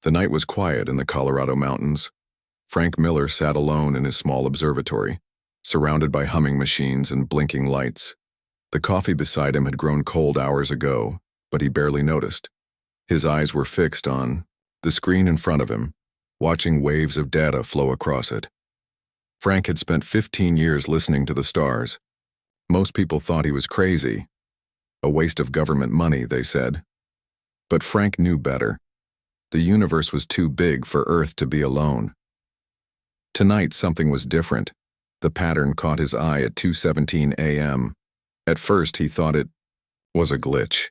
The night was quiet in the Colorado mountains. Frank Miller sat alone in his small observatory, surrounded by humming machines and blinking lights. The coffee beside him had grown cold hours ago, but he barely noticed. His eyes were fixed on the screen in front of him, watching waves of data flow across it. Frank had spent 15 years listening to the stars. Most people thought he was crazy. A waste of government money, they said. But Frank knew better. The universe was too big for Earth to be alone. Tonight, something was different. The pattern caught his eye at 2:17 a.m. At first, he thought it was a glitch.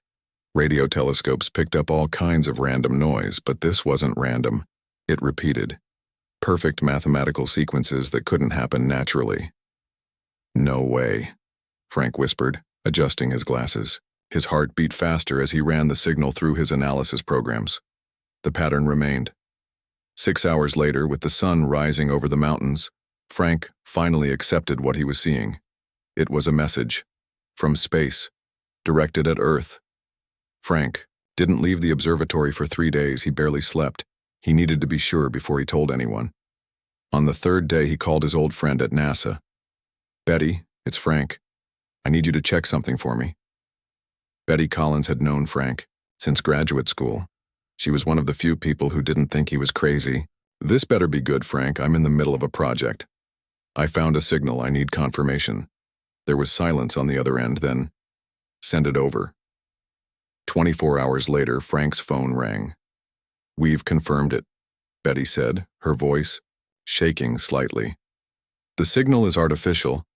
Radio telescopes picked up all kinds of random noise, but this wasn't random. It repeated. Perfect mathematical sequences that couldn't happen naturally. "No way," Frank whispered, adjusting his glasses. His heart beat faster as he ran the signal through his analysis programs. The pattern remained. 6 hours later, with the sun rising over the mountains, Frank finally accepted what he was seeing. It was a message. From space. Directed at Earth. Frank didn't leave the observatory for 3 days. He barely slept. He needed to be sure before he told anyone. On the third day, he called his old friend at NASA. "Betty, it's Frank. I need you to check something for me." Betty Collins had known Frank since graduate school. She was one of the few people who didn't think he was crazy. "This better be good, Frank. I'm in the middle of a project. I found a signal. I need confirmation." There was silence on the other end, then, "Send it over." 24 hours later, Frank's phone rang. "We've confirmed it," Betty said, her voice shaking slightly. "The signal is artificial,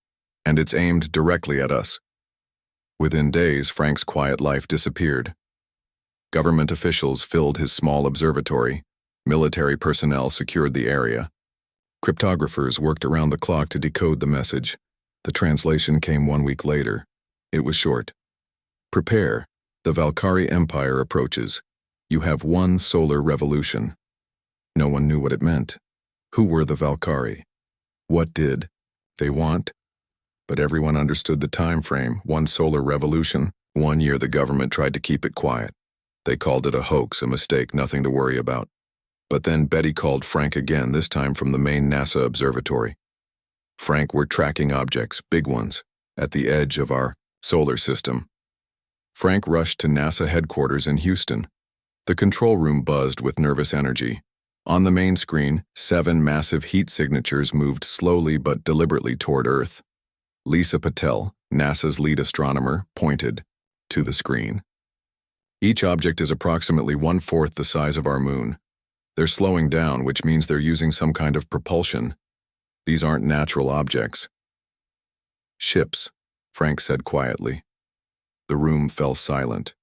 and it's aimed directly at us." Within days, Frank's quiet life disappeared. Government officials filled his small observatory. Military personnel secured the area. Cryptographers worked around the clock to decode the message. The translation came 1 week later. It was short. "Prepare. The Valkyrie Empire approaches. You have one solar revolution." No one knew what it meant. Who were the Valkyrie? What did they want? But everyone understood the time frame. One solar revolution. 1 year the government tried to keep it quiet. They called it a hoax, a mistake, nothing to worry about. But then Betty called Frank again, this time from the main NASA observatory. "Frank, we're tracking objects, big ones, at the edge of our solar system." Frank rushed to NASA headquarters in Houston. The control room buzzed with nervous energy. On the main screen, 7 massive heat signatures moved slowly but deliberately toward Earth. Lisa Patel, NASA's lead astronomer, pointed to the screen. "Each object is approximately 1/4 the size of our moon. They're slowing down, which means they're using some kind of propulsion. These aren't natural objects." "Ships," Frank said quietly. The room fell silent.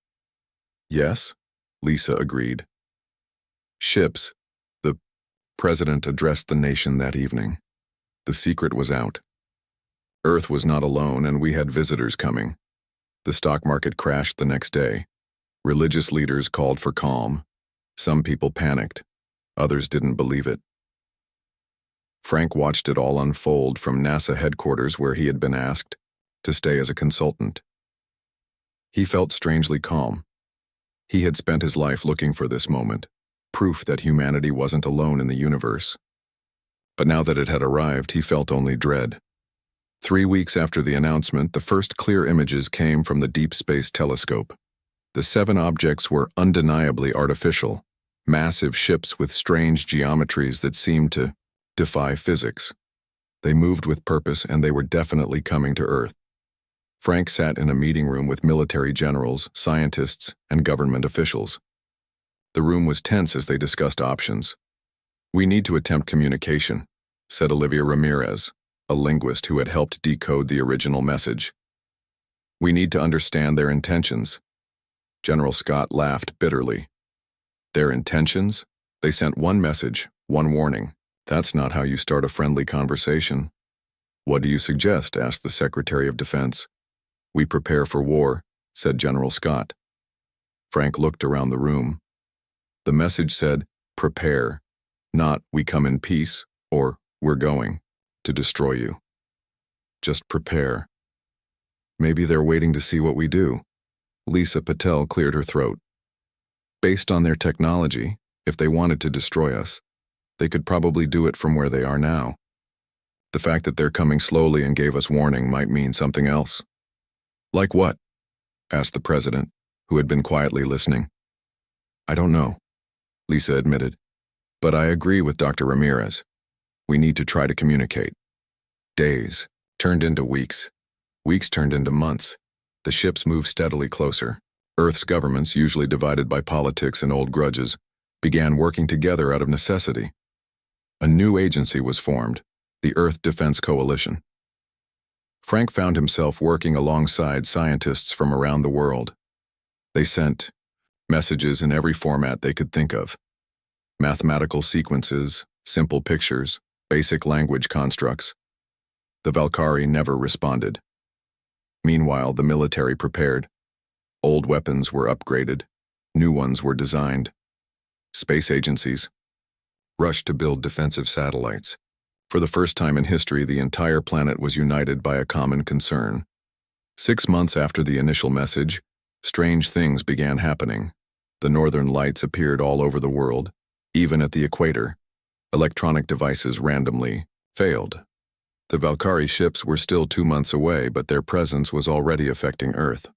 "Yes," Lisa agreed. "Ships." The president addressed the nation that evening. The secret was out. Earth was not alone, and we had visitors coming. The stock market crashed the next day. Religious leaders called for calm. Some people panicked. Others didn't believe it. Frank watched it all unfold from NASA headquarters, where he had been asked to stay as a consultant. He felt strangely calm. He had spent his life looking for this moment, proof that humanity wasn't alone in the universe. But now that it had arrived, he felt only dread. 3 weeks after the announcement, the first clear images came from the Deep Space Telescope. The 7 objects were undeniably artificial, massive ships with strange geometries that seemed to defy physics. They moved with purpose, and they were definitely coming to Earth. Frank sat in a meeting room with military generals, scientists, and government officials. The room was tense as they discussed options. "We need to attempt communication," said Olivia Ramirez, a linguist who had helped decode the original message. "We need to understand their intentions." General Scott laughed bitterly. "Their intentions? They sent one message, one warning. That's not how you start a friendly conversation." "What do you suggest?" asked the Secretary of Defense. "We prepare for war," said General Scott. Frank looked around the room. The message said, "Prepare," not "We come in peace" or "We're going to destroy you." Just prepare. Maybe they're waiting to see what we do. Lisa Patel cleared her throat. "Based on their technology, If they wanted to destroy us, they could probably do it from where they are now. The fact that they're coming slowly and gave us warning might mean something else. Like what? Asked the president, who had been quietly listening. I don't know, Lisa admitted. But I agree with Dr. Ramirez. We need to try to communicate. Days turned into weeks. Weeks turned into months. The ships moved steadily closer. Earth's governments, usually divided by politics and old grudges, began working together out of necessity. A new agency was formed, the Earth Defense Coalition. Frank found himself working alongside scientists from around the world. They sent messages in every format they could think of. Mathematical sequences, simple pictures, basic language constructs. The Valkyrie never responded. Meanwhile, the military prepared. Old weapons were upgraded. New ones were designed. Space agencies rushed to build defensive satellites. For the first time in history, the entire planet was united by a common concern. 6 months after the initial message, strange things began happening. The northern lights appeared all over the world, even at the equator. Electronic devices randomly failed. The Valkyrie ships were still 2 months away, but their presence was already affecting Earth.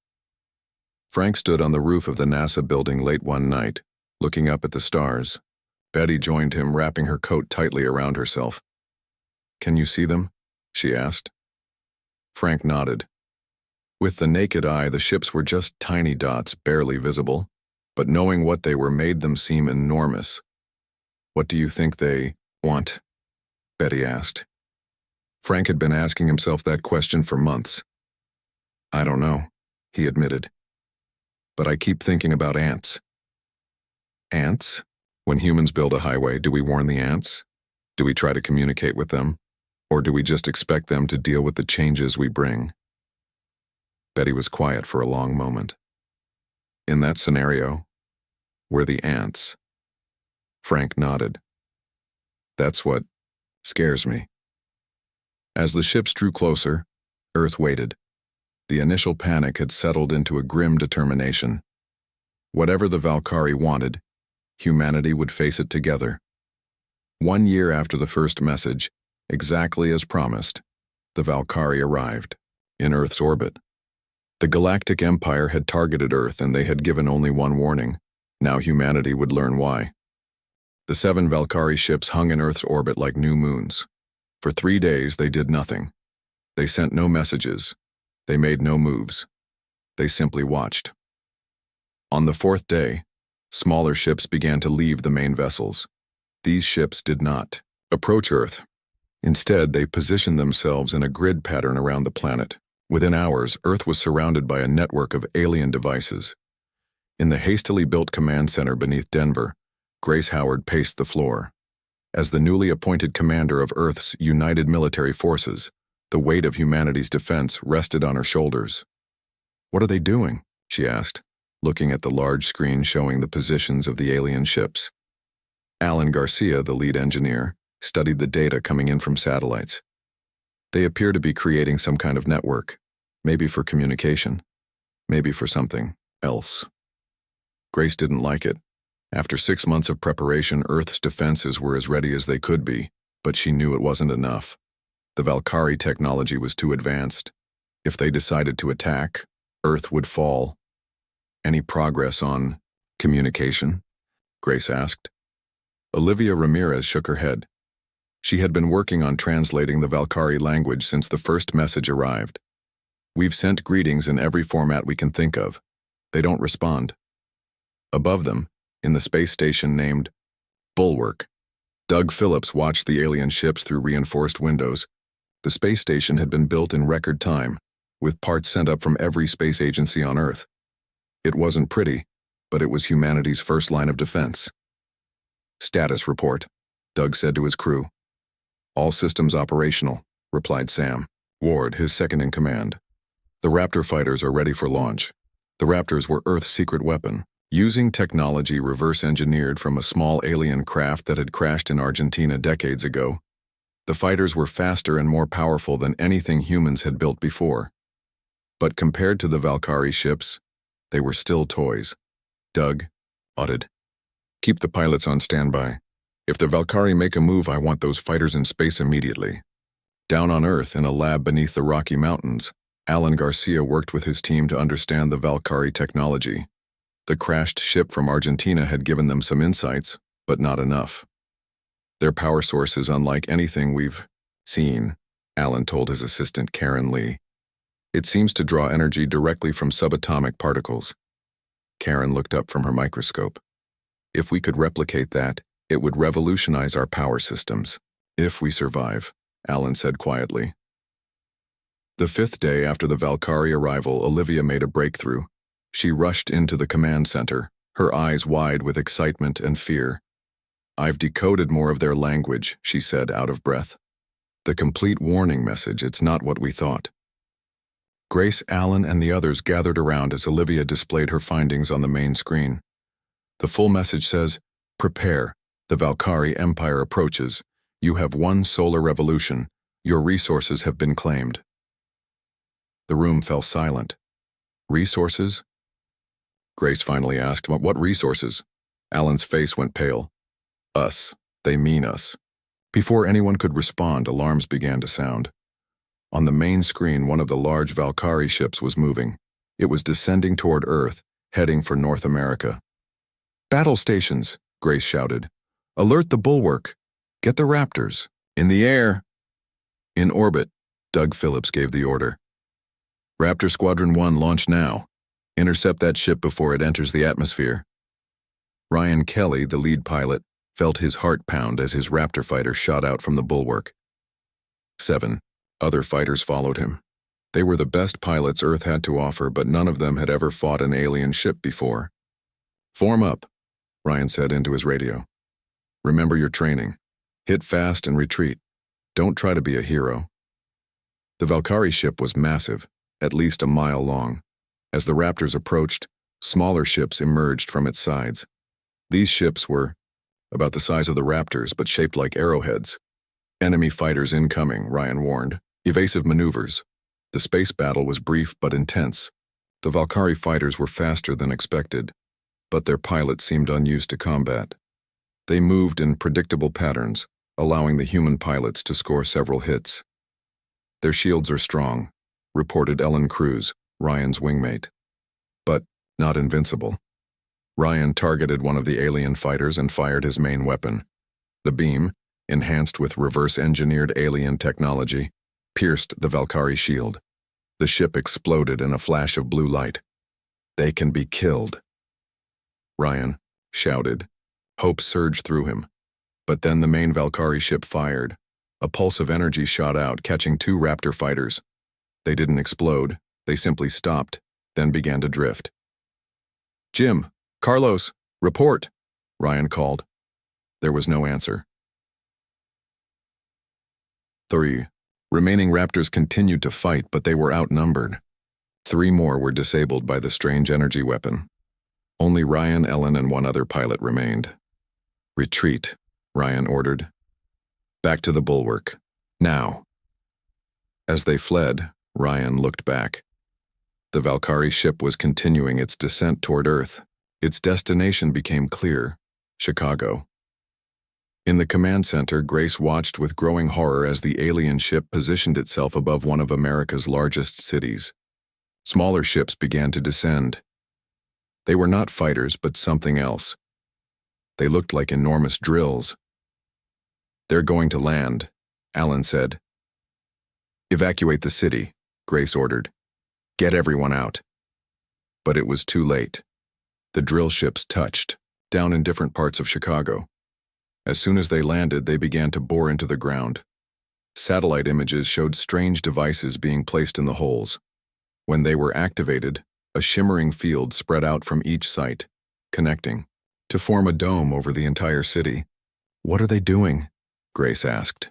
Frank stood on the roof of the NASA building late one night, looking up at the stars. Betty joined him, wrapping her coat tightly around herself. Can you see them? She asked. Frank nodded. With the naked eye, the ships were just tiny dots, barely visible, but knowing what they were made them seem enormous. What do you think they want? Betty asked. Frank had been asking himself that question for months. I don't know, he admitted. But I keep thinking about ants. Ants? When humans build a highway, do we warn the ants? Do we try to communicate with them? Or do we just expect them to deal with the changes we bring? Betty was quiet for a long moment. In that scenario, we're the ants. Frank nodded. That's what scares me. As the ships drew closer, Earth waited. The initial panic had settled into a grim determination. Whatever the Valkyrie wanted, humanity would face it together. 1 year after the first message, exactly as promised, the Valkyrie arrived, in Earth's orbit. The Galactic Empire had targeted Earth and they had given only one warning. Now humanity would learn why. The 7 Valkyrie ships hung in Earth's orbit like new moons. For 3 days they did nothing. They sent no messages. They made no moves. They simply watched. On the 4th day, smaller ships began to leave the main vessels. These ships did not approach Earth. Instead, they positioned themselves in a grid pattern around the planet. Within hours, Earth was surrounded by a network of alien devices. In the hastily built command center beneath Denver, Grace Howard paced the floor. As the newly appointed commander of Earth's united military forces, the weight of humanity's defense rested on her shoulders. What are they doing? She asked, looking at the large screen showing the positions of the alien ships. Alan Garcia, the lead engineer, studied the data coming in from satellites. They appear to be creating some kind of network, maybe for communication, maybe for something else. Grace didn't like it. After 6 months of preparation, Earth's defenses were as ready as they could be, but she knew it wasn't enough. The Valkyrie technology was too advanced. If they decided to attack, Earth would fall. Any progress on communication? Grace asked. Olivia Ramirez shook her head. She had been working on translating the Valkyrie language since the first message arrived. We've sent greetings in every format we can think of. They don't respond. Above them, in the space station named Bulwark, Doug Phillips watched the alien ships through reinforced windows. The space station had been built in record time, with parts sent up from every space agency on Earth. It wasn't pretty, but it was humanity's first line of defense. Status report, Doug said to his crew. All systems operational, replied Sam Ward, his second in command. The Raptor fighters are ready for launch. The Raptors were Earth's secret weapon, using technology reverse-engineered from a small alien craft that had crashed in Argentina decades ago. The fighters were faster and more powerful than anything humans had built before. But compared to the Valkyrie ships, they were still toys. Doug nodded. Keep the pilots on standby. If the Valkyrie make a move, I want those fighters in space immediately. Down on Earth, in a lab beneath the Rocky Mountains, Alan Garcia worked with his team to understand the Valkyrie technology. The crashed ship from Argentina had given them some insights, but not enough. Their power source is unlike anything we've seen, Alan told his assistant Karen Lee. It seems to draw energy directly from subatomic particles. Karen looked up from her microscope. If we could replicate that, it would revolutionize our power systems. If we survive, Alan said quietly. The 5th day after the Valkyrie arrival, Olivia made a breakthrough. She rushed into the command center, her eyes wide with excitement and fear. I've decoded more of their language, she said, out of breath. The complete warning message, it's not what we thought. Grace, Alan, and the others gathered around as Olivia displayed her findings on the main screen. The full message says, "Prepare. The Valkyrie Empire approaches. You have one solar revolution. Your resources have been claimed." The room fell silent. Resources? Grace finally asked, "What resources?" Alan's face went pale. Us. They mean us. Before anyone could respond, alarms began to sound. On the main screen, one of the large Valkyrie ships was moving. It was descending toward Earth, heading for North America. "Battle stations," Grace shouted. "Alert the bulwark. Get the Raptors. In the air." "In orbit," Doug Phillips gave the order. "Raptor Squadron 1, launch now. Intercept that ship before it enters the atmosphere." Ryan Kelly, the lead pilot, felt his heart pound as his Raptor fighter shot out from the bulwark. 7 other fighters followed him. They were the best pilots Earth had to offer, but none of them had ever fought an alien ship before. "Form up," Ryan said into his radio. "Remember your training. Hit fast and retreat. Don't try to be a hero." The Valkyrie ship was massive, at least a mile long. As the Raptors approached, smaller ships emerged from its sides. These ships were about the size of the Raptors, but shaped like arrowheads. "Enemy fighters incoming," Ryan warned. Evasive maneuvers. The space battle was brief but intense. The Valkyrie fighters were faster than expected, but their pilots seemed unused to combat. They moved in predictable patterns, allowing the human pilots to score several hits. "Their shields are strong," reported Ellen Cruz, Ryan's wingmate. "But not invincible." Ryan targeted one of the alien fighters and fired his main weapon. The beam, enhanced with reverse-engineered alien technology, pierced the Valkyrie shield. The ship exploded in a flash of blue light. "They can be killed." Ryan shouted. Hope surged through him. But then the main Valkyrie ship fired. A pulse of energy shot out, catching 2 Raptor fighters. They didn't explode. They simply stopped, then began to drift. "Jim, Carlos, report," Ryan called. There was no answer. 3 remaining Raptors continued to fight, but they were outnumbered. 3 more were disabled by the strange energy weapon. Only Ryan, Ellen, and one other pilot remained. "Retreat," Ryan ordered. "Back to the bulwark. Now." As they fled, Ryan looked back. The Valkyrie ship was continuing its descent toward Earth. Its destination became clear: Chicago. In the command center, Grace watched with growing horror as the alien ship positioned itself above one of America's largest cities. Smaller ships began to descend. They were not fighters, but something else. They looked like enormous drills. "They're going to land," Alan said. "Evacuate the city," Grace ordered. "Get everyone out." But it was too late. The drill ships touched, down in different parts of Chicago. As soon as they landed, they began to bore into the ground. Satellite images showed strange devices being placed in the holes. When they were activated, a shimmering field spread out from each site, connecting, to form a dome over the entire city. "What are they doing?" Grace asked.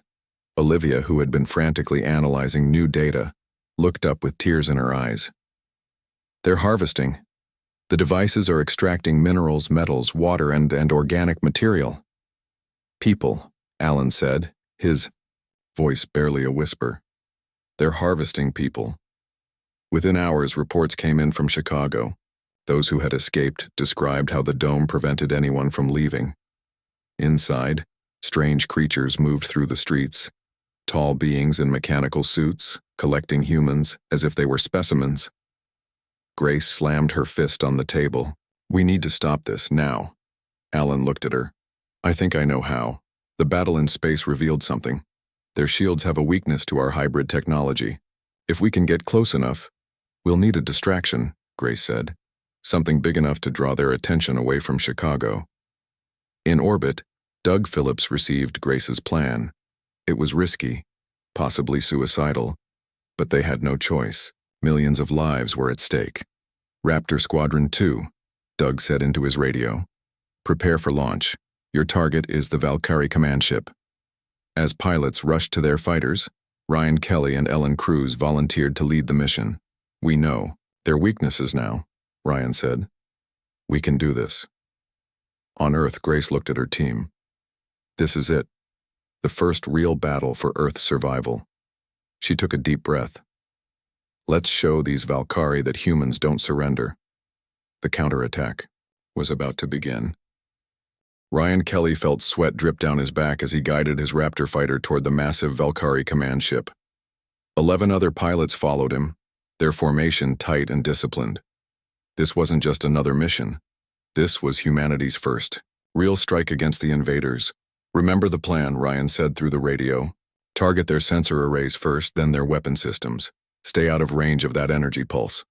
Olivia, who had been frantically analyzing new data, looked up with tears in her eyes. "They're harvesting. The devices are extracting minerals, metals, water, and organic material." "People," Alan said, his voice barely a whisper. "They're harvesting people." Within hours, reports came in from Chicago. Those who had escaped described how the dome prevented anyone from leaving. Inside, strange creatures moved through the streets, tall beings in mechanical suits, collecting humans as if they were specimens. Grace slammed her fist on the table. "We need to stop this, now." Alan looked at her. "I think I know how. The battle in space revealed something. Their shields have a weakness to our hybrid technology. If we can get close enough, we'll need a distraction," Grace said. "Something big enough to draw their attention away from Chicago." In orbit, Doug Phillips received Grace's plan. It was risky, possibly suicidal, but they had no choice. Millions of lives were at stake. "Raptor Squadron 2, Doug said into his radio. "Prepare for launch. Your target is the Valkyrie command ship." As pilots rushed to their fighters, Ryan Kelly and Ellen Cruz volunteered to lead the mission. "We know their weaknesses now," Ryan said. "We can do this." On Earth, Grace looked at her team. This is it. The first real battle for Earth's survival. She took a deep breath. "Let's show these Valkyrie that humans don't surrender." The counterattack was about to begin. Ryan Kelly felt sweat drip down his back as he guided his Raptor fighter toward the massive Valkyrie command ship. 11 other pilots followed him, their formation tight and disciplined. This wasn't just another mission. This was humanity's first real strike against the invaders. "Remember the plan," Ryan said through the radio. "Target their sensor arrays first, then their weapon systems. Stay out of range of that energy pulse."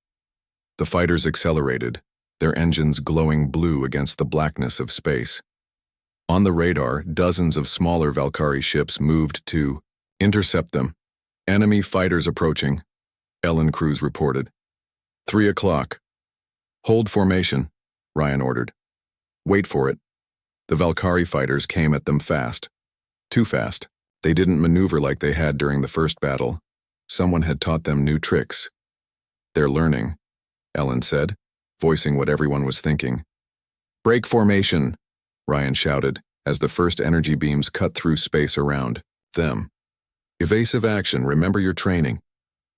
The fighters accelerated, their engines glowing blue against the blackness of space. On the radar, dozens of smaller Valkyrie ships moved to intercept them. "Enemy fighters approaching," Ellen Cruz reported. 3 o'clock. "Hold formation," Ryan ordered. "Wait for it." The Valkyrie fighters came at them fast. Too fast. They didn't maneuver like they had during the first battle. Someone had taught them new tricks. "They're learning," Ellen said, voicing what everyone was thinking. "Break formation," Ryan shouted, as the first energy beams cut through space around them. "Evasive action, remember your training."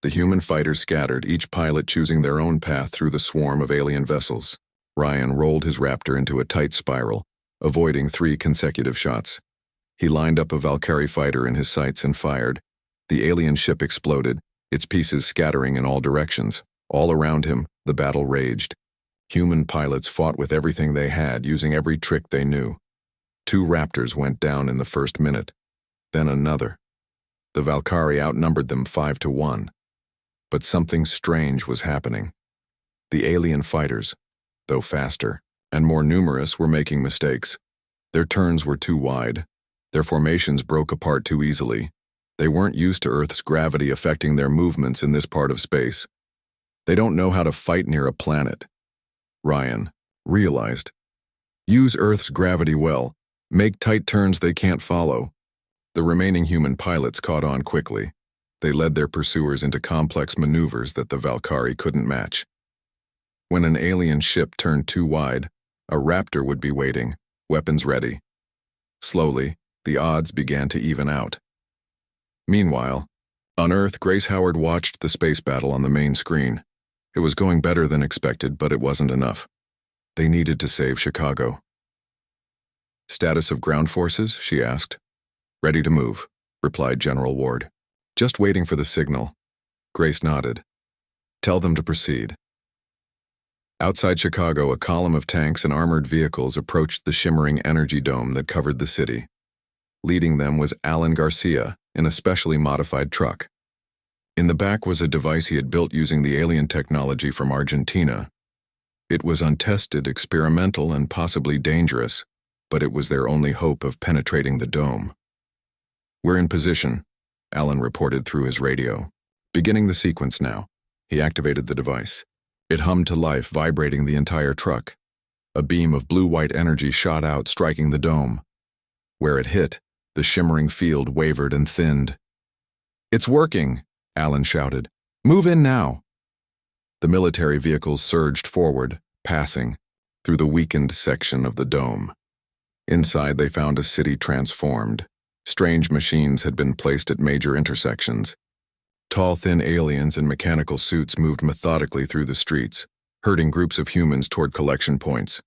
The human fighters scattered, each pilot choosing their own path through the swarm of alien vessels. Ryan rolled his Raptor into a tight spiral, avoiding 3 consecutive shots. He lined up a Valkyrie fighter in his sights and fired. The alien ship exploded, its pieces scattering in all directions. All around him, the battle raged. Human pilots fought with everything they had, using every trick they knew. 2 Raptors went down in the first minute, then another. The Valkyrie outnumbered them 5-1. But something strange was happening. The alien fighters, though faster and more numerous, were making mistakes. Their turns were too wide. Their formations broke apart too easily. They weren't used to Earth's gravity affecting their movements in this part of space. They don't know how to fight near a planet. Ryan realized. Use Earth's gravity well. Make tight turns they can't follow. The remaining human pilots caught on quickly. They led their pursuers into complex maneuvers that the Valkyrie couldn't match. When an alien ship turned too wide, a Raptor would be waiting, weapons ready. Slowly, the odds began to even out. Meanwhile, on Earth, Grace Howard watched the space battle on the main screen. It was going better than expected, but it wasn't enough. They needed to save Chicago. "Status of ground forces?" she asked. "Ready to move," replied General Ward. "Just waiting for the signal." Grace nodded. "Tell them to proceed." Outside Chicago, a column of tanks and armored vehicles approached the shimmering energy dome that covered the city. Leading them was Alan Garcia in a specially modified truck. In the back was a device he had built using the alien technology from Argentina. It was untested, experimental, and possibly dangerous, but it was their only hope of penetrating the dome. "We're in position," Alan reported through his radio. "Beginning the sequence now." He activated the device. It hummed to life, vibrating the entire truck. A beam of blue-white energy shot out, striking the dome. Where it hit, the shimmering field wavered and thinned. "It's working!" Alan shouted. "Move in now!" The military vehicles surged forward, passing through the weakened section of the dome. Inside, they found a city transformed. Strange machines had been placed at major intersections. Tall, thin aliens in mechanical suits moved methodically through the streets, herding groups of humans toward collection points.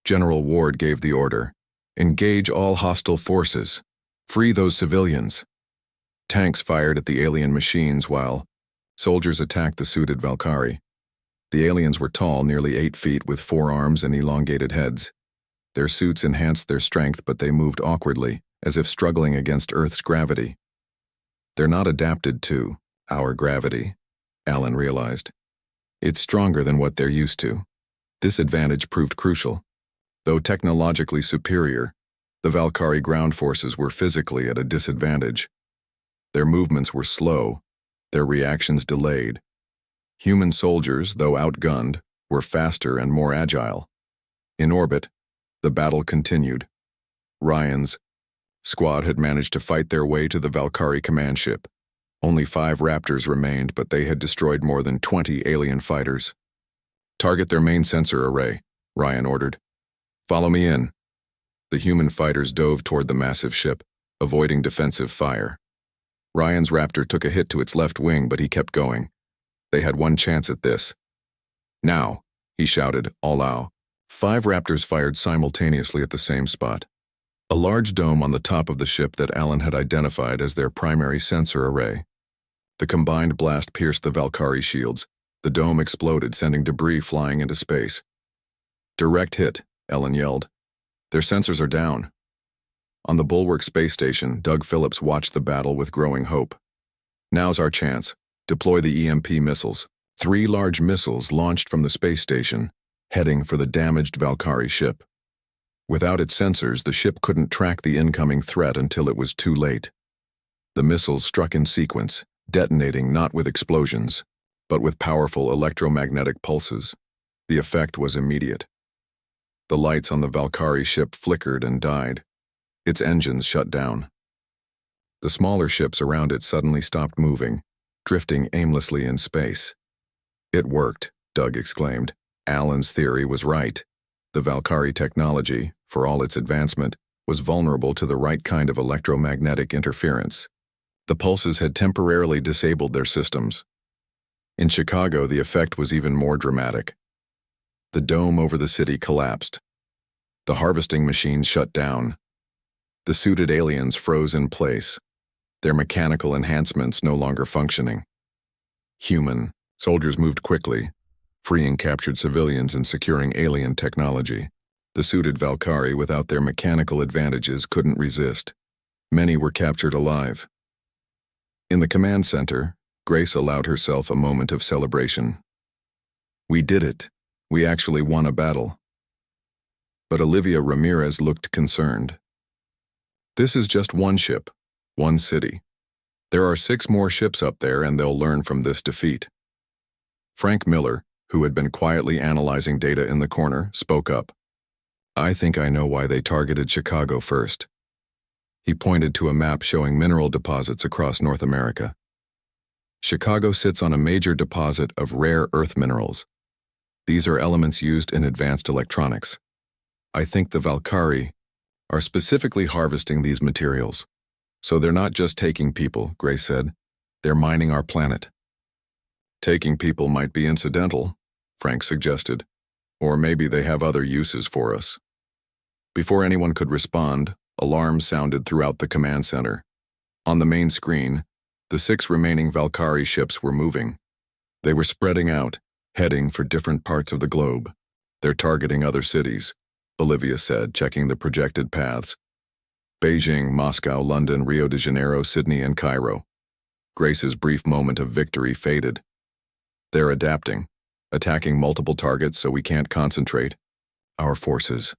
General Ward gave the order, "Engage all hostile forces. Free those civilians." Tanks fired at the alien machines while soldiers attacked the suited Valkyrie. The aliens were tall, nearly 8 feet, with 4 arms and elongated heads. Their suits enhanced their strength, but they moved awkwardly, as if struggling against Earth's gravity. They're not adapted to our gravity, Alan realized. It's stronger than what they're used to. This advantage proved crucial. Though technologically superior, the Valkyrie ground forces were physically at a disadvantage. Their movements were slow, their reactions delayed. Human soldiers, though outgunned, were faster and more agile. In orbit, the battle continued. Ryan's squad had managed to fight their way to the Valkyrie command ship. Only 5 Raptors remained, but they had destroyed more than 20 alien fighters. "Target their main sensor array," Ryan ordered. "Follow me in." The human fighters dove toward the massive ship, avoiding defensive fire. Ryan's Raptor took a hit to its left wing, but he kept going. They had one chance at this. "Now," he shouted, all out. 5 Raptors fired simultaneously at the same spot. A large dome on the top of the ship that Alan had identified as their primary sensor array. The combined blast pierced the Valkyrie shields. The dome exploded, sending debris flying into space. "Direct hit," Alan yelled. "Their sensors are down." On the Bulwark space station, Doug Phillips watched the battle with growing hope. "Now's our chance. Deploy the EMP missiles." 3 large missiles launched from the space station, heading for the damaged Valkyrie ship. Without its sensors, the ship couldn't track the incoming threat until it was too late. The missiles struck in sequence, detonating not with explosions, but with powerful electromagnetic pulses. The effect was immediate. The lights on the Valkyrie ship flickered and died. Its engines shut down. The smaller ships around it suddenly stopped moving, drifting aimlessly in space. "It worked," Doug exclaimed. Alan's theory was right. The Valkyrie technology, for all its advancement, was vulnerable to the right kind of electromagnetic interference. The pulses had temporarily disabled their systems. In Chicago, the effect was even more dramatic. The dome over the city collapsed. The harvesting machines shut down. The suited aliens froze in place, their mechanical enhancements no longer functioning. Human soldiers moved quickly, freeing captured civilians and securing alien technology. The suited Valkyrie, without their mechanical advantages, couldn't resist. Many were captured alive. In the command center, Grace allowed herself a moment of celebration. "We did it. We actually won a battle." But Olivia Ramirez looked concerned. "This is just one ship, one city. There are 6 more ships up there, and they'll learn from this defeat." Frank Miller, who had been quietly analyzing data in the corner, spoke up. "I think I know why they targeted Chicago first." He pointed to a map showing mineral deposits across North America. Chicago sits on a major deposit of rare earth minerals. These are elements used in advanced electronics. I think the Valkyrie are specifically harvesting these materials. So they're not just taking people, Grace said. They're mining our planet. "Taking people might be incidental," Frank suggested. "Or maybe they have other uses for us." Before anyone could respond, alarms sounded throughout the command center. On the main screen, the 6 remaining Valkyrie ships were moving. They were spreading out, heading for different parts of the globe. "They're targeting other cities," Olivia said, checking the projected paths. "Beijing, Moscow, London, Rio de Janeiro, Sydney, and Cairo." Grace's brief moment of victory faded. "They're adapting, attacking multiple targets so we can't concentrate. Our forces."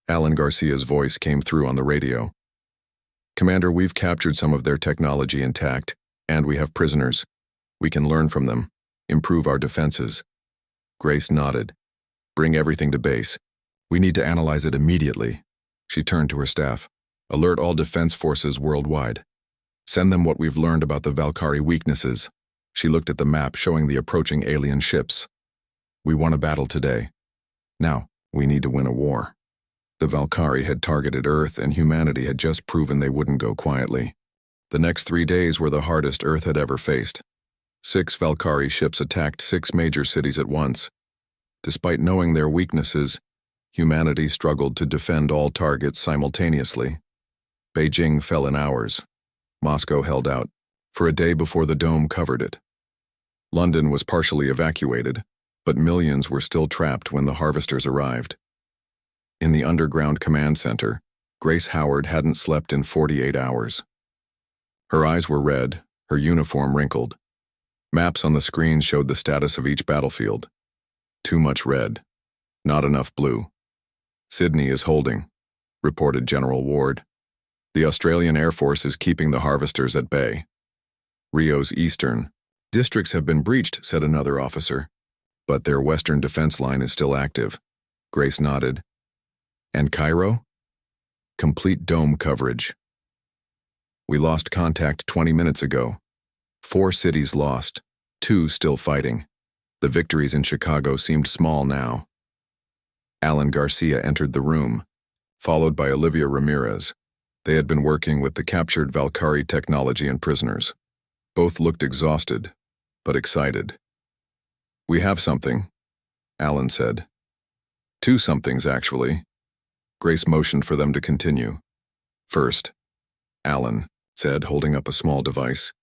Alan Garcia's voice came through on the radio. "Commander, we've captured some of their technology intact, and we have prisoners. We can learn from them, improve our defenses." Grace nodded. "Bring everything to base. We need to analyze it immediately." She turned to her staff. "Alert all defense forces worldwide. Send them what we've learned about the Valkyrie weaknesses." She looked at the map showing the approaching alien ships. "We won a battle today. Now, we need to win a war." The Valkyrie had targeted Earth, and humanity had just proven they wouldn't go quietly. The next 3 days were the hardest Earth had ever faced. 6 Valkyrie ships attacked 6 major cities at once. Despite knowing their weaknesses, humanity struggled to defend all targets simultaneously. Beijing fell in hours. Moscow held out for a day before the dome covered it. London was partially evacuated, but millions were still trapped when the harvesters arrived. In the underground command center, Grace Howard hadn't slept in 48 hours. Her eyes were red, her uniform wrinkled. Maps on the screen showed the status of each battlefield. Too much red, not enough blue. Sydney is holding, reported General Ward. The Australian Air Force is keeping the harvesters at bay. Rio's eastern districts have been breached, said another officer, but their western defense line is still active. Grace nodded. And Cairo? Complete dome coverage. We lost contact 20 minutes ago. 4 cities lost, 2 still fighting. The victories in Chicago seemed small now. Alan Garcia entered the room, followed by Olivia Ramirez. They had been working with the captured Valkyrie technology and prisoners. Both looked exhausted, but excited. We have something, Alan said. 2 somethings, actually. Grace motioned for them to continue. First, Alan said, holding up a small device.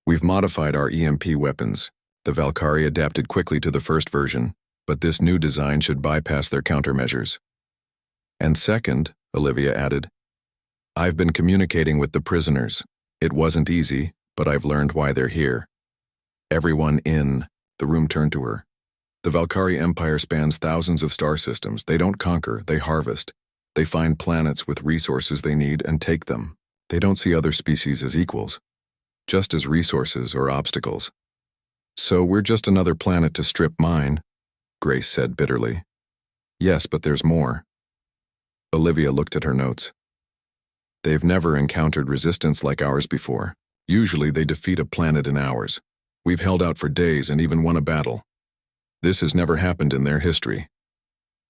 We've modified our EMP weapons. The Valkyrie adapted quickly to the first version, but this new design should bypass their countermeasures. And second, Olivia added, I've been communicating with the prisoners. It wasn't easy, but I've learned why they're here. Everyone in the room turned to her. The Valkyrie Empire spans thousands of star systems. They don't conquer, they harvest. They find planets with resources they need and take them. They don't see other species as equals, just as resources or obstacles. So we're just another planet to strip mine, Grace said bitterly. Yes, but there's more. Olivia looked at her notes. They've never encountered resistance like ours before. Usually they defeat a planet in hours. We've held out for days and even won a battle. This has never happened in their history.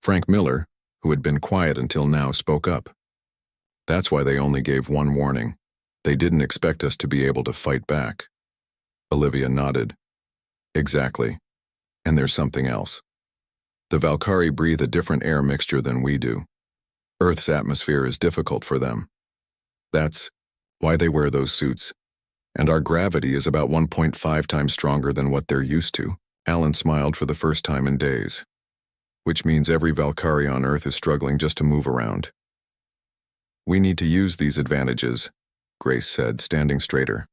Frank Miller, who had been quiet until now, spoke up. That's why they only gave one warning. They didn't expect us to be able to fight back. Olivia nodded. Exactly. And there's something else. The Valkyrie breathe a different air mixture than we do. Earth's atmosphere is difficult for them. That's why they wear those suits. And our gravity is about 1.5 times stronger than what they're used to. Alan smiled for the first time in days. Which means every Valkyrie on Earth is struggling just to move around. We need to use these advantages, Grace said, standing straighter.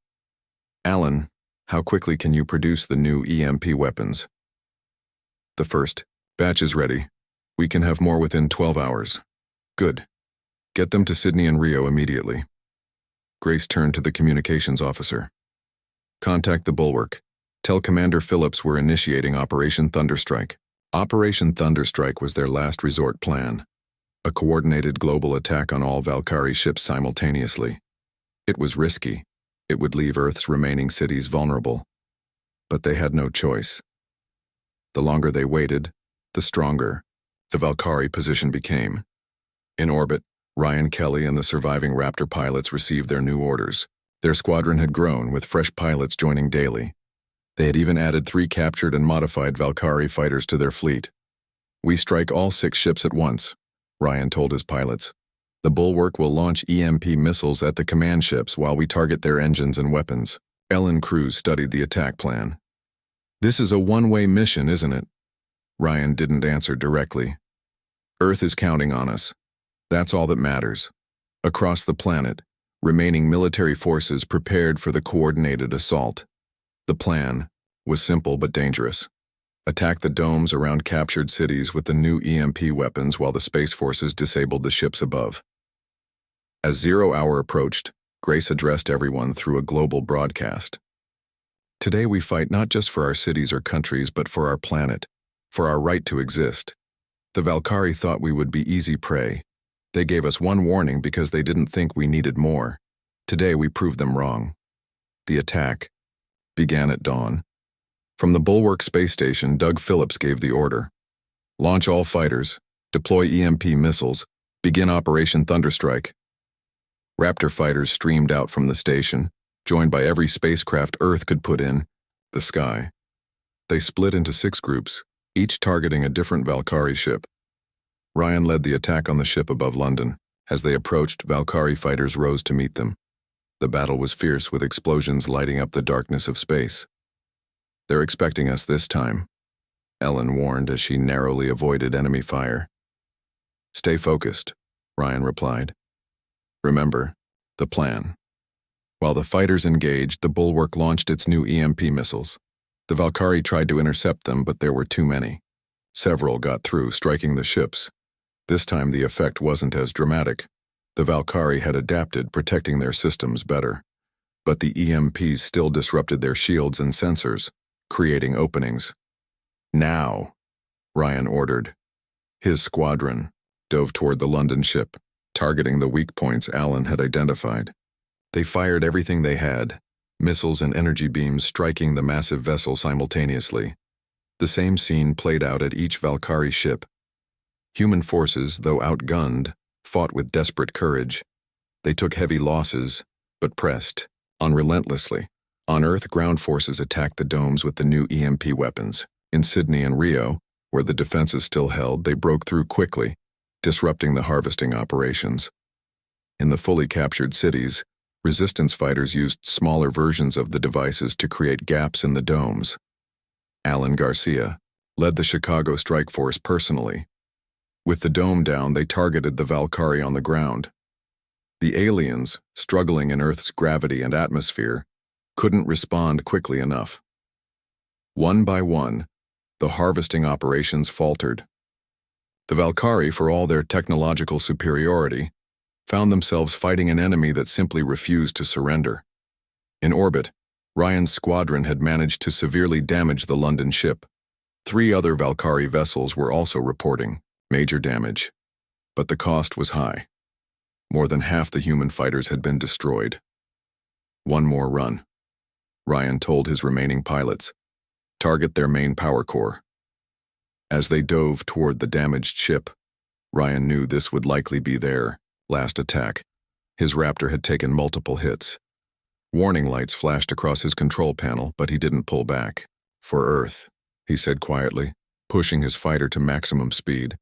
Alan, how quickly can you produce the new EMP weapons? The first batch is ready. We can have more within 12 hours. Good. Get them to Sydney and Rio immediately. Grace turned to the communications officer. Contact the Bulwark. Tell Commander Phillips we're initiating Operation Thunderstrike. Operation Thunderstrike was their last resort plan. A coordinated global attack on all Valkyrie ships simultaneously. It was risky. It would leave Earth's remaining cities vulnerable. But they had no choice. The longer they waited, the stronger the Valkyrie position became. In orbit, Ryan Kelly and the surviving Raptor pilots received their new orders. Their squadron had grown, with fresh pilots joining daily. They had even added 3 captured and modified Valkyrie fighters to their fleet. We strike all 6 ships at once, Ryan told his pilots. The Bulwark will launch EMP missiles at the command ships while we target their engines and weapons. Ellen Cruz studied the attack plan. This is a one-way mission, isn't it? Ryan didn't answer directly. Earth is counting on us. That's all that matters. Across the planet, remaining military forces prepared for the coordinated assault. The plan was simple but dangerous. Attack the domes around captured cities with the new EMP weapons while the Space Forces disabled the ships above. As 0 hour approached, Grace addressed everyone through a global broadcast. Today we fight not just for our cities or countries, but for our planet, for our right to exist. The Valkyrie thought we would be easy prey. They gave us one warning because they didn't think we needed more. Today we proved them wrong. The attack began at dawn. From the Bulwark space station, Doug Phillips gave the order. Launch all fighters, deploy EMP missiles, begin Operation Thunderstrike. Raptor fighters streamed out from the station, joined by every spacecraft Earth could put in the sky. They split into 6 groups, each targeting a different Valkyrie ship. Ryan led the attack on the ship above London. As they approached, Valkyrie fighters rose to meet them. The battle was fierce, with explosions lighting up the darkness of space. "They're expecting us this time," Ellen warned as she narrowly avoided enemy fire. "Stay focused," Ryan replied. "Remember, the plan." While the fighters engaged, the Bulwark launched its new EMP missiles. The Valkyrie tried to intercept them, but there were too many. Several got through, striking the ships. This time the effect wasn't as dramatic. The Valkyrie had adapted, protecting their systems better. But the EMPs still disrupted their shields and sensors, creating openings. "Now," Ryan ordered. His squadron dove toward the London ship, targeting the weak points Allen had identified. They fired everything they had, missiles and energy beams striking the massive vessel simultaneously. The same scene played out at each Valkyrie ship. Human forces, though outgunned, fought with desperate courage. They took heavy losses, but pressed on relentlessly. On Earth, ground forces attacked the domes with the new EMP weapons. In Sydney and Rio, where the defenses still held, they broke through quickly, disrupting the harvesting operations. In the fully captured cities, resistance fighters used smaller versions of the devices to create gaps in the domes. Alan Garcia led the Chicago strike force personally. With the dome down, they targeted the Valkyrie on the ground. The aliens, struggling in Earth's gravity and atmosphere, couldn't respond quickly enough. One by one, the harvesting operations faltered. The Valkyrie, for all their technological superiority, found themselves fighting an enemy that simply refused to surrender. In orbit, Ryan's squadron had managed to severely damage the London ship. 3 other Valkyrie vessels were also reporting major damage, but the cost was high. More than half the human fighters had been destroyed. "One more run," Ryan told his remaining pilots. "Target their main power core." As they dove toward the damaged ship, Ryan knew this would likely be their last attack. His Raptor had taken multiple hits. Warning lights flashed across his control panel, but he didn't pull back. "For Earth," he said quietly, pushing his fighter to maximum speed.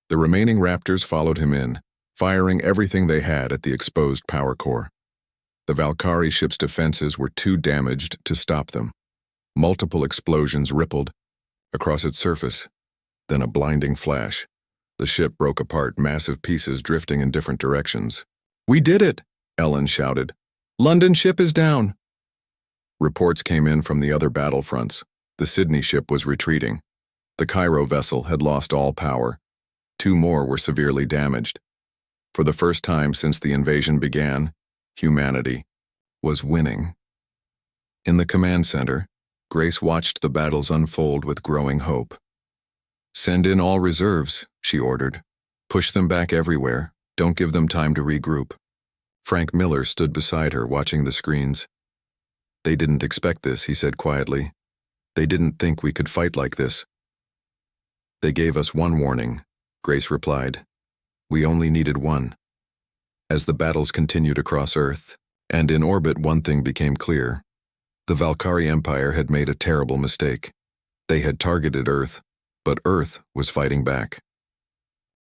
The remaining Raptors followed him in, firing everything they had at the exposed power core. The Valkyrie ship's defenses were too damaged to stop them. Multiple explosions rippled across its surface, then a blinding flash. The ship broke apart, massive pieces drifting in different directions. "We did it!" Ellen shouted. "London ship is down!" Reports came in from the other battlefronts. The Sydney ship was retreating. The Cairo vessel had lost all power. 2 more were severely damaged. For the first time since the invasion began, humanity was winning. In the command center, Grace watched the battles unfold with growing hope. "Send in all reserves," she ordered. "Push them back everywhere. Don't give them time to regroup." Frank Miller stood beside her, watching the screens. "They didn't expect this," he said quietly. "They didn't think we could fight like this." "They gave us one warning," Grace replied. "We only needed one." As the battles continued across Earth, and in orbit, one thing became clear. The Valkyrie Empire had made a terrible mistake. They had targeted Earth, but Earth was fighting back.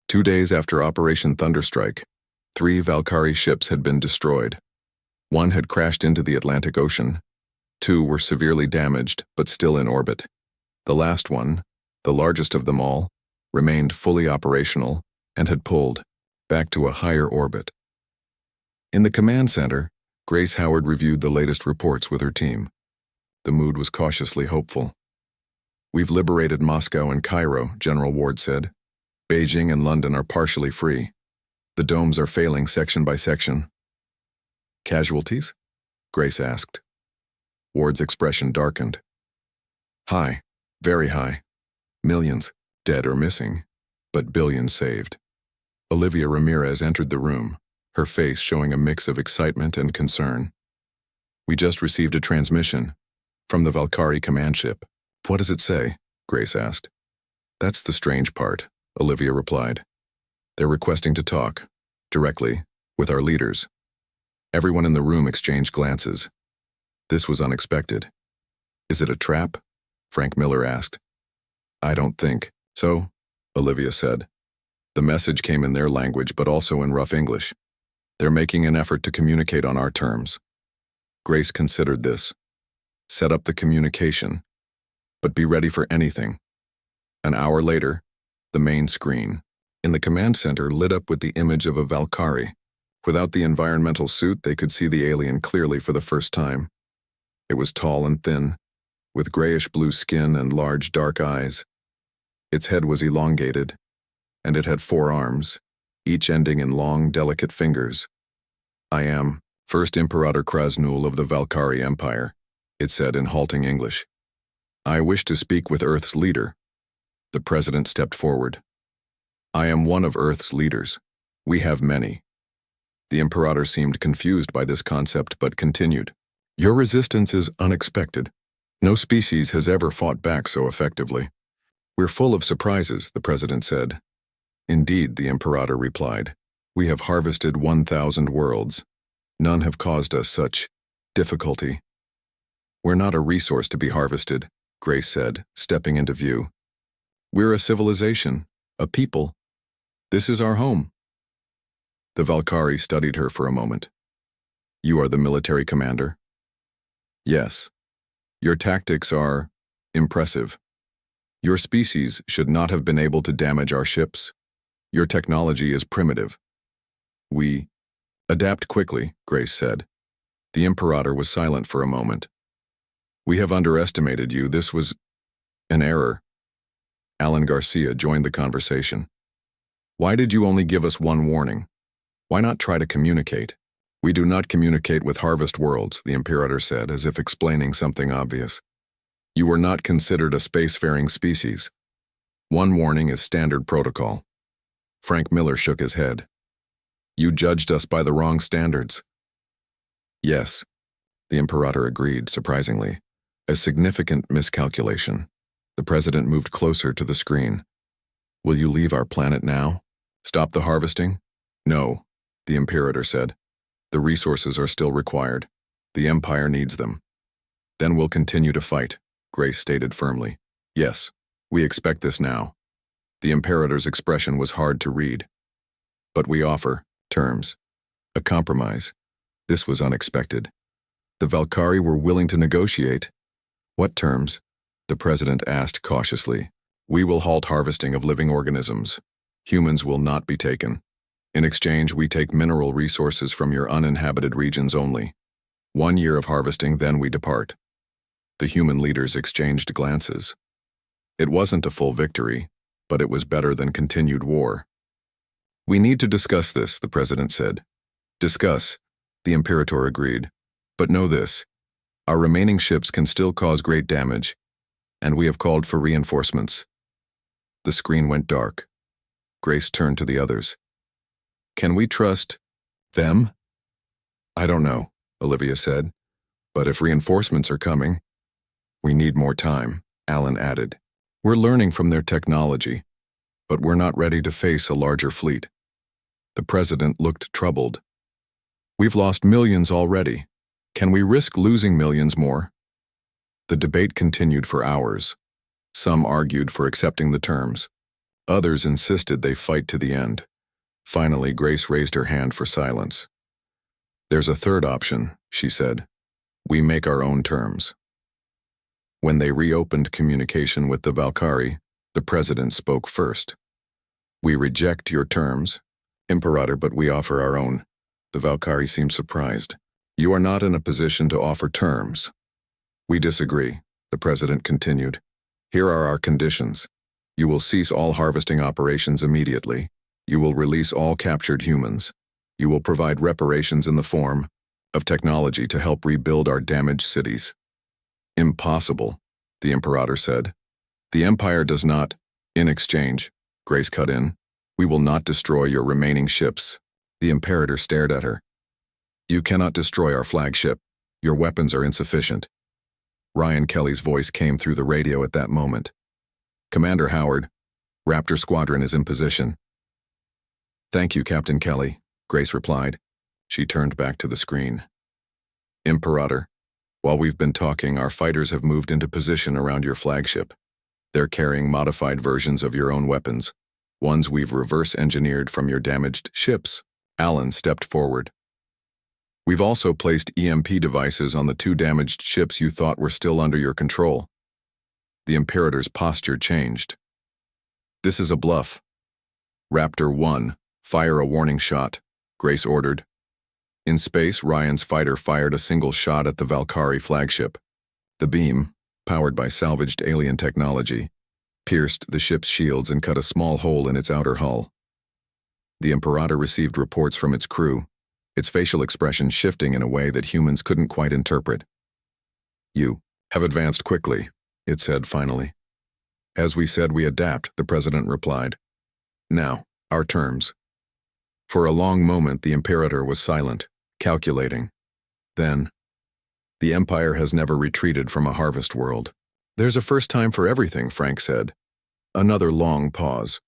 2 days after Operation Thunderstrike, 3 Valkyrie ships had been destroyed. 1 had crashed into the Atlantic Ocean. 2 were severely damaged, but still in orbit. The last one, the largest of them all, remained fully operational and had pulled back to a higher orbit. In the command center, Grace Howard reviewed the latest reports with her team. The mood was cautiously hopeful. "We've liberated Moscow and Cairo," General Ward said. "Beijing and London are partially free. The domes are failing section by section." "Casualties?" Grace asked. Ward's expression darkened. "High, very high. Millions, dead or missing, but billions saved." Olivia Ramirez entered the room, her face showing a mix of excitement and concern. "We just received a transmission from the Valkyrie command ship." "What does it say?" Grace asked. "That's the strange part," Olivia replied. "They're requesting to talk, directly, with our leaders." Everyone in the room exchanged glances. This was unexpected. "Is it a trap?" Frank Miller asked. I don't think so, Olivia said. The message came in their language but also in rough English. They're making an effort to communicate on our terms. Grace considered this. Set up the communication, but be ready for anything. An hour later, the main screen in the command center lit up with the image of a Valkyrie. Without the environmental suit, they could see the alien clearly for the first time. It was tall and thin, with grayish-blue skin and large dark eyes. Its head was elongated, and it had 4 arms, each ending in long, delicate fingers. I am First Imperator Krasnul of the Valkyrie Empire, it said in halting English. I wish to speak with Earth's leader. The president stepped forward. I am one of Earth's leaders. We have many. The Imperator seemed confused by this concept but continued. Your resistance is unexpected. No species has ever fought back so effectively. We're full of surprises, the president said. Indeed, the Imperator replied. We have harvested 1,000 worlds. None have caused us such difficulty. We're not a resource to be harvested, Grace said, stepping into view. We're a civilization, a people. This is our home. The Valkyrie studied her for a moment. You are the military commander? Yes. Your tactics are impressive. Your species should not have been able to damage our ships. Your technology is primitive. We adapt quickly, Grace said. The Imperator was silent for a moment. We have underestimated you. This was an error. Alan Garcia joined the conversation. Why did you only give us one warning? Why not try to communicate? We do not communicate with harvest worlds, the Imperator said, as if explaining something obvious. You were not considered a spacefaring species. One warning is standard protocol. Frank Miller shook his head. You judged us by the wrong standards. Yes, the Imperator agreed, surprisingly. A significant miscalculation. The president moved closer to the screen. Will you leave our planet now? Stop the harvesting? No, the Imperator said. The resources are still required. The Empire needs them. Then we'll continue to fight, Grace stated firmly. Yes, we expect this now. The Imperator's expression was hard to read. But we offer terms. A compromise. This was unexpected. The Valkyrie were willing to negotiate. What terms? The president asked cautiously. We will halt harvesting of living organisms. Humans will not be taken. In exchange, we take mineral resources from your uninhabited regions only. 1 year of harvesting, then we depart. The human leaders exchanged glances. It wasn't a full victory, but it was better than continued war. We need to discuss this, the president said. Discuss, the Imperator agreed. But know this, our remaining ships can still cause great damage, and we have called for reinforcements. The screen went dark. Grace turned to the others. Can we trust them? I don't know, Olivia said. But if reinforcements are coming, we need more time, Alan added. We're learning from their technology, but we're not ready to face a larger fleet. The president looked troubled. We've lost millions already. Can we risk losing millions more? The debate continued for hours. Some argued for accepting the terms. Others insisted they fight to the end. Finally, Grace raised her hand for silence. There's a third option, she said. We make our own terms. When they reopened communication with the Valkyrie, the president spoke first. We reject your terms, Imperator, but we offer our own. The Valkyrie seemed surprised. You are not in a position to offer terms. We disagree, the president continued. Here are our conditions. You will cease all harvesting operations immediately. You will release all captured humans. You will provide reparations in the form of technology to help rebuild our damaged cities. Impossible, the Imperator said. The Empire does not. In exchange, Grace cut in. We will not destroy your remaining ships. The Imperator stared at her. You cannot destroy our flagship. Your weapons are insufficient. Ryan Kelly's voice came through the radio at that moment. Commander Howard, Raptor Squadron is in position. Thank you, Captain Kelly, Grace replied. She turned back to the screen. Imperator, while we've been talking, our fighters have moved into position around your flagship. They're carrying modified versions of your own weapons, ones we've reverse-engineered from your damaged ships. Alan stepped forward. We've also placed EMP devices on the 2 damaged ships you thought were still under your control. The Imperator's posture changed. This is a bluff. Raptor 1, fire a warning shot, Grace ordered. In space, Ryan's fighter fired a single shot at the Valkyrie flagship. The beam, powered by salvaged alien technology, pierced the ship's shields and cut a small hole in its outer hull. The Imperator received reports from its crew, its facial expression shifting in a way that humans couldn't quite interpret. You have advanced quickly, it said finally. As we said, we adapt, the President replied. Now, our terms. For a long moment, the Imperator was silent, calculating. Then, the Empire has never retreated from a harvest world. There's a first time for everything, Frank said. Another long pause.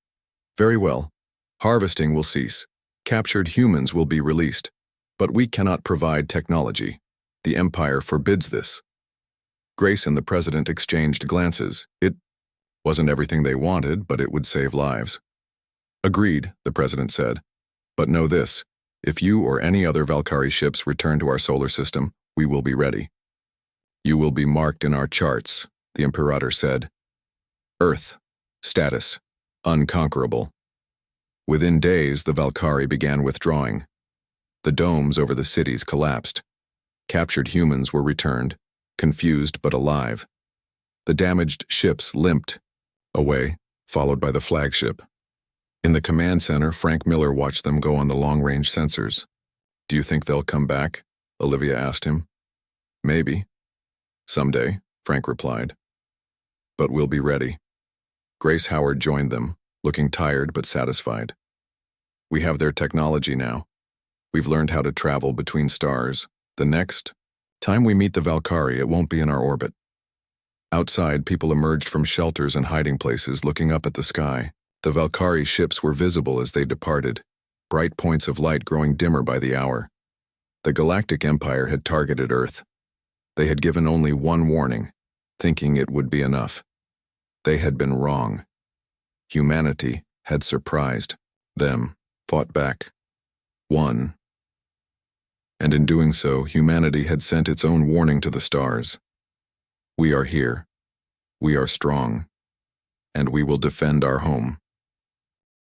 Very well. Harvesting will cease. Captured humans will be released. But we cannot provide technology. The Empire forbids this. Grace and the President exchanged glances. It wasn't everything they wanted, but it would save lives. Agreed, the President said. But know this, if you or any other Valkyrie ships return to our solar system, we will be ready. You will be marked in our charts, the Imperator said. Earth. Status. Unconquerable. Within days, the Valkyrie began withdrawing. The domes over the cities collapsed. Captured humans were returned, confused but alive. The damaged ships limped away, followed by the flagship. In the command center, Frank Miller watched them go on the long-range sensors. Do you think they'll come back? Olivia asked him. Maybe. Someday, Frank replied. But we'll be ready. Grace Howard joined them, looking tired but satisfied. We have their technology now. We've learned how to travel between stars. The next time we meet the Valkyrie, it won't be in our orbit. Outside, people emerged from shelters and hiding places, looking up at the sky. The Valkyrie ships were visible as they departed, bright points of light growing dimmer by the hour. The Galactic Empire had targeted Earth. They had given only one warning, thinking it would be enough. They had been wrong. Humanity had surprised them, fought back, won. And in doing so, humanity had sent its own warning to the stars. We are here. We are strong. And we will defend our home.